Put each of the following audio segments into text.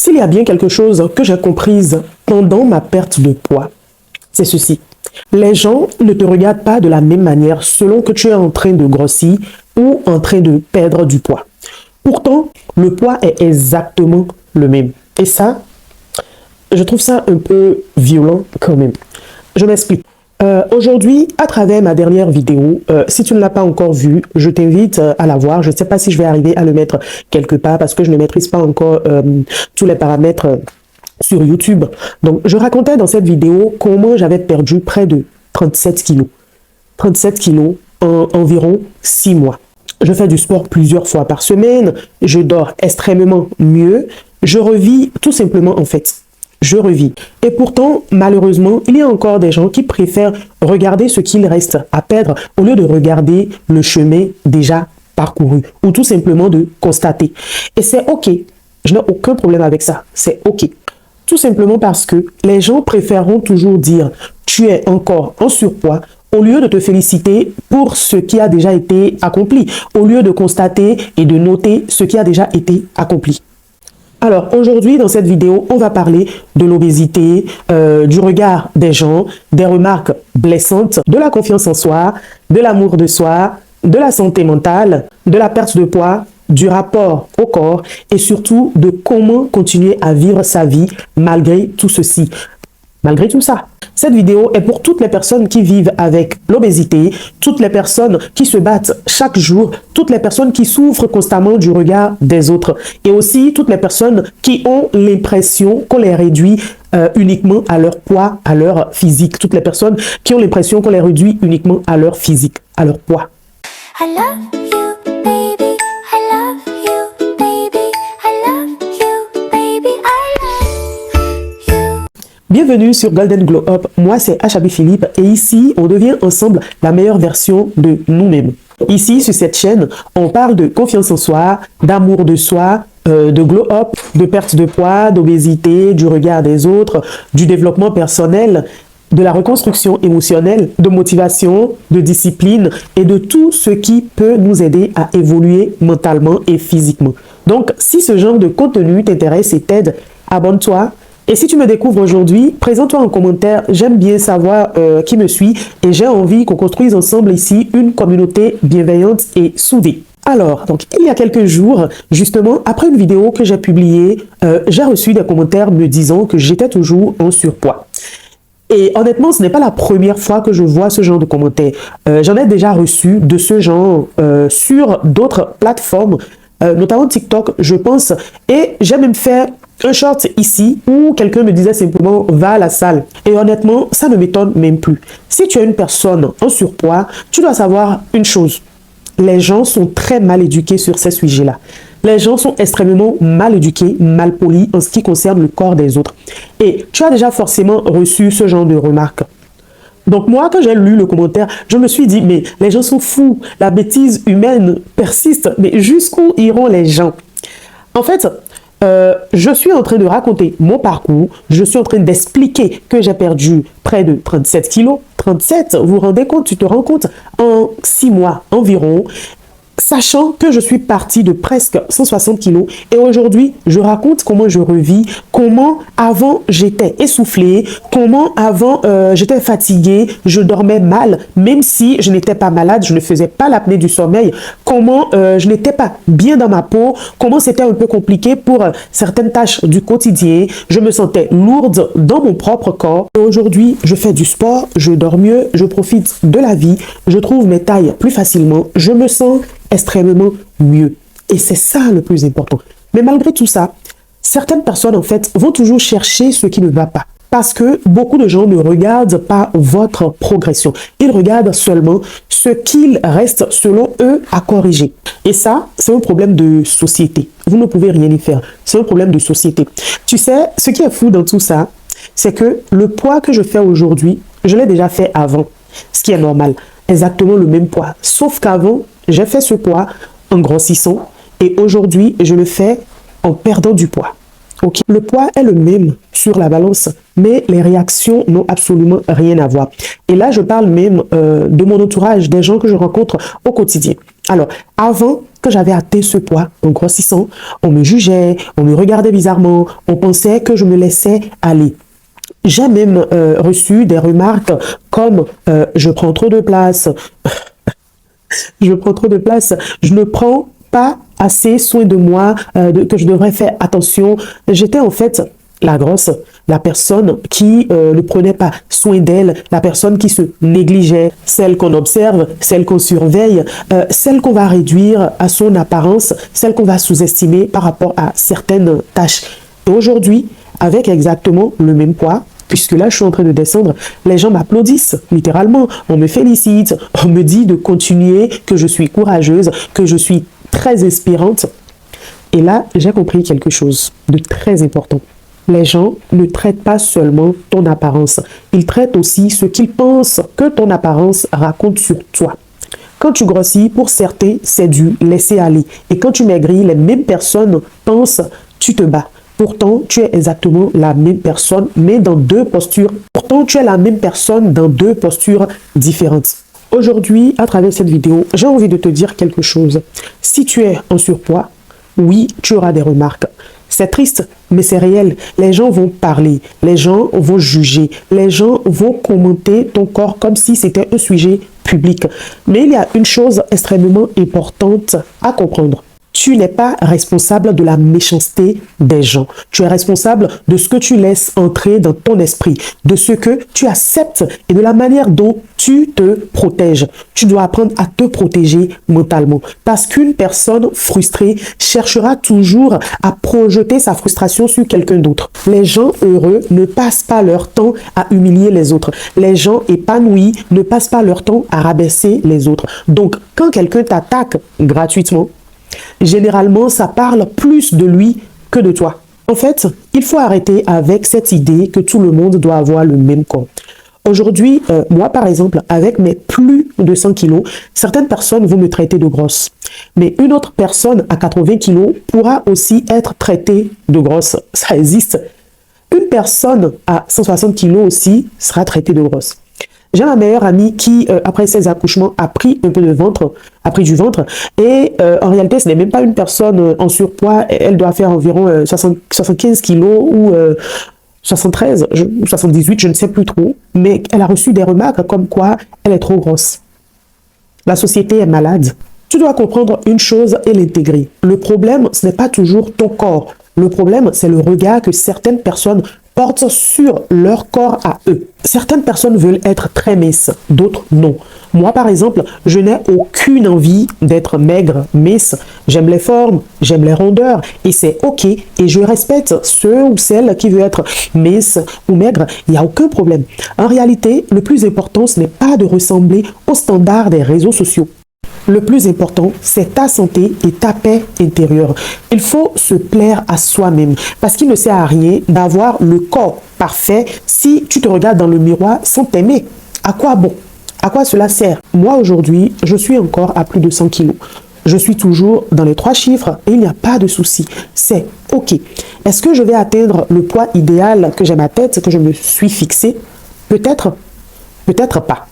S'il y a bien quelque chose que j'ai comprise pendant ma perte de poids, c'est ceci. Les gens ne te regardent pas de la même manière selon que tu es en train de grossir ou en train de perdre du poids. Pourtant, le poids est exactement le même. Et ça, je trouve ça un peu violent quand même. Je m'explique. Aujourd'hui, à travers ma dernière vidéo, si tu ne l'as pas encore vue, je t'invite à la voir. Je ne sais pas si je vais arriver à le mettre quelque part parce que je ne maîtrise pas encore tous les paramètres sur YouTube. Donc, je racontais dans cette vidéo comment j'avais perdu près de 37 kilos. 37 kilos en environ 6 mois. Je fais du sport plusieurs fois par semaine. Je dors extrêmement mieux. Je revis tout simplement en fait. Je revis. Et pourtant, malheureusement, il y a encore des gens qui préfèrent regarder ce qu'il reste à perdre au lieu de regarder le chemin déjà parcouru ou tout simplement de constater. Et c'est OK. Je n'ai aucun problème avec ça. C'est OK. Tout simplement parce que les gens préféreront toujours dire « tu es encore en surpoids » au lieu de te féliciter pour ce qui a déjà été accompli, au lieu de constater et de noter ce qui a déjà été accompli. Alors aujourd'hui, dans cette vidéo, on va parler de l'obésité, du regard des gens, des remarques blessantes, de la confiance en soi, de l'amour de soi, de la santé mentale, de la perte de poids, du rapport au corps et surtout de comment continuer à vivre sa vie malgré tout ceci, malgré tout ça. Cette vidéo est pour toutes les personnes qui vivent avec l'obésité, toutes les personnes qui se battent chaque jour, toutes les personnes qui souffrent constamment du regard des autres et aussi toutes les personnes qui ont l'impression qu'on les réduit uniquement à leur poids, à leur physique. Toutes les personnes qui ont l'impression qu'on les réduit uniquement à leur physique, à leur poids. I love you, baby. I love you, baby. I love you, baby. I love you. Bienvenue sur Golden Glow Up, moi c'est Achabi Philippe et ici on devient ensemble la meilleure version de nous-mêmes. Ici sur cette chaîne, on parle de confiance en soi, d'amour de soi, de glow up, de perte de poids, d'obésité, du regard des autres, du développement personnel, de la reconstruction émotionnelle, de motivation, de discipline et de tout ce qui peut nous aider à évoluer mentalement et physiquement. Donc, si ce genre de contenu t'intéresse et t'aide, abonne-toi. Et si tu me découvres aujourd'hui, présente-toi en commentaire. J'aime bien savoir qui me suit et j'ai envie qu'on construise ensemble ici une communauté bienveillante et soudée. Alors, donc, il y a quelques jours, justement, après une vidéo que j'ai publiée, j'ai reçu des commentaires me disant que j'étais toujours en surpoids. Et honnêtement, ce n'est pas la première fois que je vois ce genre de commentaires. J'en ai déjà reçu de ce genre sur d'autres plateformes, notamment TikTok, je pense. Et j'ai même fait un short ici où quelqu'un me disait simplement « va à la salle ». Et honnêtement, ça ne m'étonne même plus. Si tu es une personne en surpoids, tu dois savoir une chose. Les gens sont très mal éduqués sur ces sujets-là. Les gens sont extrêmement mal éduqués, mal polis en ce qui concerne le corps des autres. Et tu as déjà forcément reçu ce genre de remarques. Donc moi, quand j'ai lu le commentaire, je me suis dit, mais les gens sont fous, la bêtise humaine persiste, mais jusqu'où iront les gens? En fait, je suis en train de raconter mon parcours, je suis en train d'expliquer que j'ai perdu près de 37 kilos. 37, vous vous rendez compte, tu te rends compte, en 6 mois environ, sachant que je suis partie de presque 160 kilos et aujourd'hui, je raconte comment je revis, comment avant j'étais essoufflée, comment avant j'étais fatiguée, je dormais mal, même si je n'étais pas malade, je ne faisais pas l'apnée du sommeil, comment je n'étais pas bien dans ma peau, comment c'était un peu compliqué pour certaines tâches du quotidien, je me sentais lourde dans mon propre corps. Aujourd'hui, je fais du sport, je dors mieux, je profite de la vie, je trouve mes tailles plus facilement, je me sens extrêmement mieux. Et c'est ça le plus important. Mais malgré tout ça, certaines personnes en fait vont toujours chercher ce qui ne va pas. Parce que beaucoup de gens ne regardent pas votre progression. Ils regardent seulement ce qu'il reste selon eux à corriger. Et ça, c'est un problème de société. Vous ne pouvez rien y faire. C'est un problème de société. Tu sais, ce qui est fou dans tout ça, c'est que le poids que je fais aujourd'hui, je l'ai déjà fait avant. Ce qui est normal. Exactement le même poids. Sauf qu'avant, j'ai fait ce poids en grossissant et aujourd'hui, je le fais en perdant du poids. Okay. Le poids est le même sur la balance, mais les réactions n'ont absolument rien à voir. Et là, je parle même de mon entourage, des gens que je rencontre au quotidien. Alors, avant, que j'avais atteint ce poids en grossissant, on me jugeait, on me regardait bizarrement, on pensait que je me laissais aller. J'ai même reçu des remarques comme je prends trop de place, je prends trop de place, je ne prends pas assez soin de moi, que je devrais faire attention. J'étais en fait la grosse, la personne qui ne prenait pas soin d'elle, la personne qui se négligeait, celle qu'on observe, celle qu'on surveille, celle qu'on va réduire à son apparence, celle qu'on va sous-estimer par rapport à certaines tâches. Et aujourd'hui, avec exactement le même poids, puisque là, je suis en train de descendre, les gens m'applaudissent, littéralement. On me félicite, on me dit de continuer, que je suis courageuse, que je suis très inspirante. Et là, j'ai compris quelque chose de très important. Les gens ne traitent pas seulement ton apparence, ils traitent aussi ce qu'ils pensent que ton apparence raconte sur toi. Quand tu grossis, pour certains, c'est du laisser aller. Et quand tu maigris, les mêmes personnes pensent tu te bats. Pourtant, tu es exactement la même personne, mais dans deux postures. Pourtant, tu es la même personne dans deux postures différentes. Aujourd'hui, à travers cette vidéo, j'ai envie de te dire quelque chose. Si tu es en surpoids, oui, tu auras des remarques. C'est triste, mais c'est réel. Les gens vont parler, les gens vont juger, les gens vont commenter ton corps comme si c'était un sujet public. Mais il y a une chose extrêmement importante à comprendre. Tu n'es pas responsable de la méchanceté des gens. Tu es responsable de ce que tu laisses entrer dans ton esprit, de ce que tu acceptes et de la manière dont tu te protèges. Tu dois apprendre à te protéger mentalement. Parce qu'une personne frustrée cherchera toujours à projeter sa frustration sur quelqu'un d'autre. Les gens heureux ne passent pas leur temps à humilier les autres. Les gens épanouis ne passent pas leur temps à rabaisser les autres. Donc, quand quelqu'un t'attaque gratuitement, généralement, ça parle plus de lui que de toi. En fait, il faut arrêter avec cette idée que tout le monde doit avoir le même corps. Aujourd'hui, moi par exemple, avec mes plus de 100 kilos, certaines personnes vont me traiter de grosse. Mais une autre personne à 80 kilos pourra aussi être traitée de grosse. Ça existe. Une personne à 160 kilos aussi sera traitée de grosse. J'ai ma meilleure amie qui, après ses accouchements, a pris un peu de ventre, a pris du ventre. Et en réalité, ce n'est même pas une personne en surpoids. Elle doit faire environ 75 kilos ou 73, 78, je ne sais plus trop. Mais elle a reçu des remarques comme quoi elle est trop grosse. La société est malade. Tu dois comprendre une chose et l'intégrer. Le problème, ce n'est pas toujours ton corps. Le problème, c'est le regard que certaines personnes portent sur leur corps à eux. Certaines personnes veulent être très minces, d'autres non. Moi, par exemple, je n'ai aucune envie d'être maigre, mince. J'aime les formes, j'aime les rondeurs et c'est ok. Et je respecte ceux ou celles qui veulent être minces ou maigres. Il n'y a aucun problème. En réalité, le plus important, ce n'est pas de ressembler aux standards des réseaux sociaux. Le plus important, c'est ta santé et ta paix intérieure. Il faut se plaire à soi-même parce qu'il ne sert à rien d'avoir le corps parfait si tu te regardes dans le miroir sans t'aimer. À quoi bon? À quoi cela sert? Moi, aujourd'hui, je suis encore à plus de 100 kilos. Je suis toujours dans les 3 chiffres et il n'y a pas de souci. C'est OK. Est-ce que je vais atteindre le poids idéal que j'ai ma tête, que je me suis fixé? Peut-être, peut-être pas.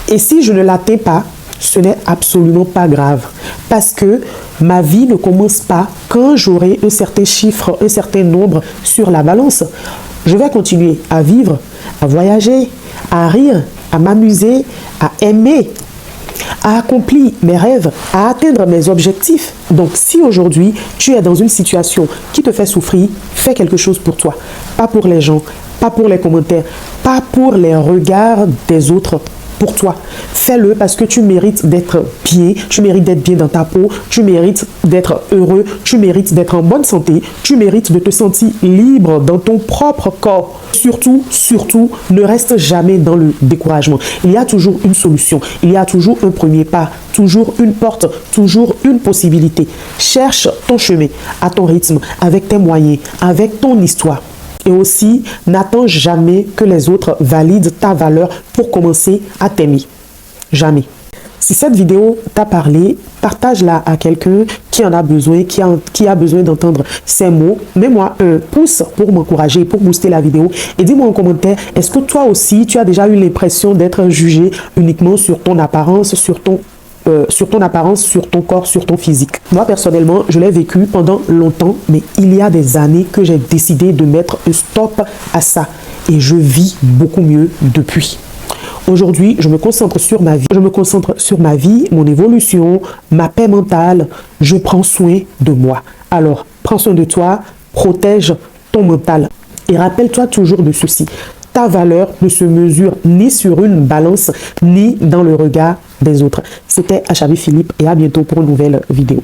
Et si je ne l'atteins pas, ce n'est absolument pas grave parce que ma vie ne commence pas quand j'aurai un certain chiffre, un certain nombre sur la balance. Je vais continuer à vivre, à voyager, à rire, à m'amuser, à aimer, à accomplir mes rêves, à atteindre mes objectifs. Donc si aujourd'hui tu es dans une situation qui te fait souffrir, fais quelque chose pour toi, pas pour les gens, pas pour les commentaires, pas pour les regards des autres. Pour toi, fais-le parce que tu mérites d'être bien, tu mérites d'être bien dans ta peau, tu mérites d'être heureux, tu mérites d'être en bonne santé, tu mérites de te sentir libre dans ton propre corps. Surtout, surtout, ne reste jamais dans le découragement. Il y a toujours une solution, il y a toujours un premier pas, toujours une porte, toujours une possibilité. Cherche ton chemin à ton rythme, avec tes moyens, avec ton histoire. Et aussi, n'attends jamais que les autres valident ta valeur pour commencer à t'aimer. Jamais. Si cette vidéo t'a parlé, partage-la à quelqu'un qui en a besoin, qui a besoin d'entendre ces mots. Mets-moi un pouce pour m'encourager, pour booster la vidéo. Et dis-moi en commentaire, est-ce que toi aussi, tu as déjà eu l'impression d'être jugé uniquement sur ton apparence, sur ton sur ton apparence, sur ton corps, sur ton physique. Moi, personnellement, je l'ai vécu pendant longtemps, mais il y a des années que j'ai décidé de mettre un stop à ça. Et je vis beaucoup mieux depuis. Aujourd'hui, je me concentre sur ma vie. Je me concentre sur ma vie, mon évolution, ma paix mentale. Je prends soin de moi. Alors, prends soin de toi, protège ton mental. Et rappelle-toi toujours de ceci. Ta valeur ne se mesure ni sur une balance, ni dans le regard des autres. C'était Achabi Philippe et à bientôt pour une nouvelle vidéo.